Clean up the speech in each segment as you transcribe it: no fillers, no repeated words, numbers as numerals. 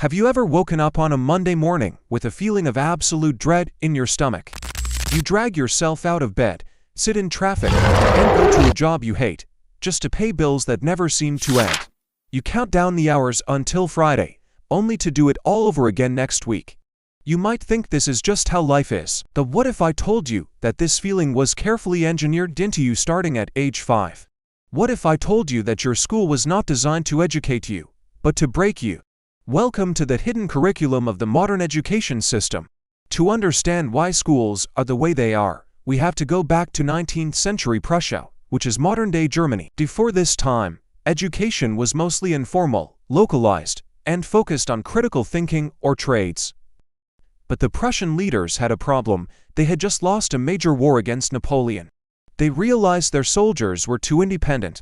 Have you ever woken up on a Monday morning with a feeling of absolute dread in your stomach? You drag yourself out of bed, sit in traffic, and go to a job you hate, just to pay bills that never seem to end. You count down the hours until Friday, only to do it all over again next week. You might think this is just how life is, but what if I told you that this feeling was carefully engineered into you starting at age 5? What if I told you that your school was not designed to educate you, but to break you? Welcome to the hidden curriculum of the modern education system. To understand why schools are the way they are, we have to go back to 19th century Prussia, which is modern-day Germany. Before this time, education was mostly informal, localized, and focused on critical thinking or trades. But the Prussian leaders had a problem. They had just lost a major war against Napoleon. They realized their soldiers were too independent.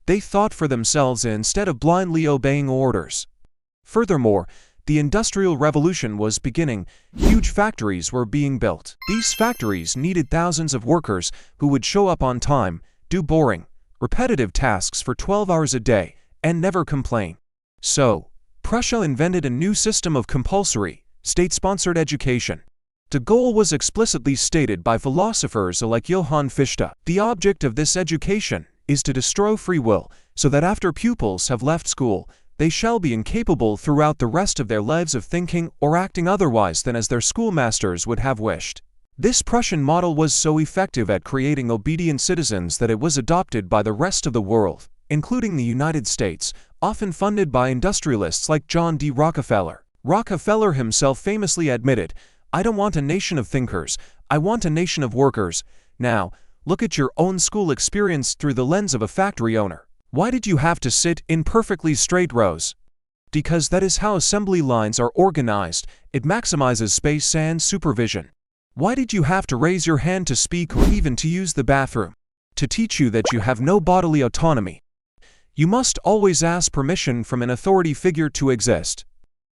They thought for themselves instead of blindly obeying orders. Furthermore, the Industrial Revolution was beginning. Huge factories were being built. These factories needed thousands of workers who would show up on time, do boring, repetitive tasks for 12 hours a day, and never complain. So, Prussia invented a new system of compulsory, state-sponsored education. The goal was explicitly stated by philosophers like Johann Fichte. The object of this education is to destroy free will, so that after pupils have left school, they shall be incapable throughout the rest of their lives of thinking or acting otherwise than as their schoolmasters would have wished. This Prussian model was so effective at creating obedient citizens that it was adopted by the rest of the world, including the United States, often funded by industrialists like John D. Rockefeller. Rockefeller himself famously admitted, "I don't want a nation of thinkers, I want a nation of workers." Now, look at your own school experience through the lens of a factory owner. Why did you have to sit in perfectly straight rows? Because that is how assembly lines are organized. It maximizes space and supervision. Why did you have to raise your hand to speak or even to use the bathroom? To teach you that you have no bodily autonomy. You must always ask permission from an authority figure to exist.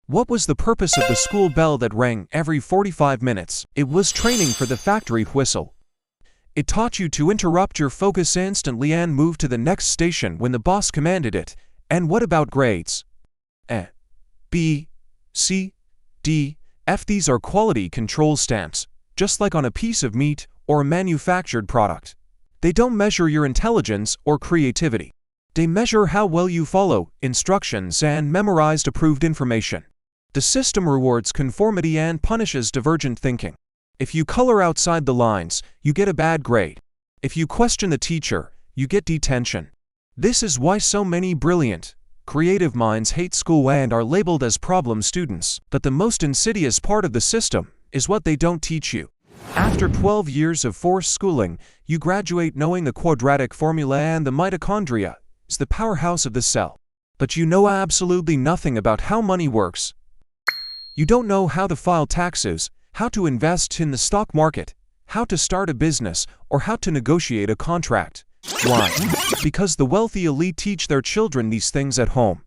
What was the purpose of the school bell that rang every 45 minutes? It was training for the factory whistle. It taught you to interrupt your focus instantly and move to the next station when the boss commanded it. And what about grades? A, B, C, D, F. These are quality control stamps, just like on a piece of meat or a manufactured product. They don't measure your intelligence or creativity. They measure how well you follow instructions and memorized approved information. The system rewards conformity and punishes divergent thinking. If you color outside the lines, you get a bad grade. If you question the teacher, you get detention. This is why so many brilliant, creative minds hate school and are labeled as problem students. But the most insidious part of the system is what they don't teach you. After 12 years of forced schooling, you graduate knowing the quadratic formula and the mitochondria is the powerhouse of the cell. But you know absolutely nothing about how money works. You don't know how to file taxes, how to invest in the stock market, how to start a business, or how to negotiate a contract. Why? Because the wealthy elite teach their children these things at home.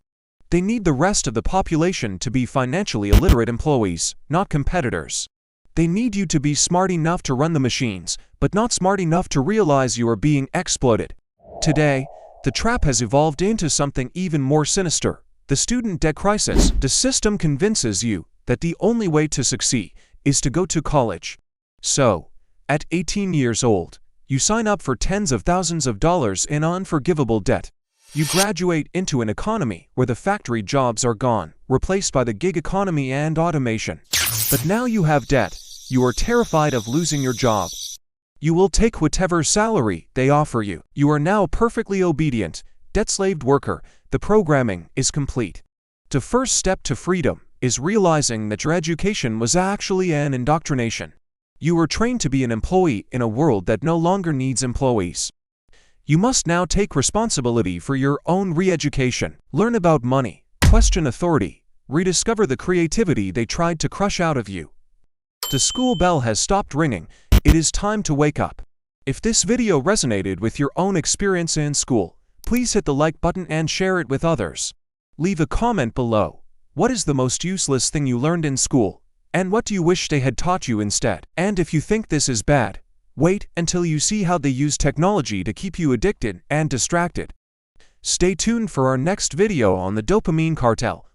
They need the rest of the population to be financially illiterate employees, not competitors. They need you to be smart enough to run the machines, but not smart enough to realize you are being exploited. Today, the trap has evolved into something even more sinister: the student debt crisis. The system convinces you that the only way to succeed is to go to college. So, at 18 years old, you sign up for tens of thousands of dollars in unforgivable debt. You graduate into an economy where the factory jobs are gone, replaced by the gig economy and automation. But now you have debt. You are terrified of losing your job. You will take whatever salary they offer you. You are now perfectly obedient, debt-slaved worker. The programming is complete. The first step to freedom is realizing that your education was actually an indoctrination. You were trained to be an employee in a world that no longer needs employees. You must now take responsibility for your own re-education. Learn about money, question authority, rediscover the creativity they tried to crush out of you. The school bell has stopped ringing. It is time to wake up. If this video resonated with your own experience in school, please hit the like button and share it with others. Leave a comment below. What is the most useless thing you learned in school? And what do you wish they had taught you instead? And if you think this is bad, wait until you see how they use technology to keep you addicted and distracted. Stay tuned for our next video on the dopamine cartel.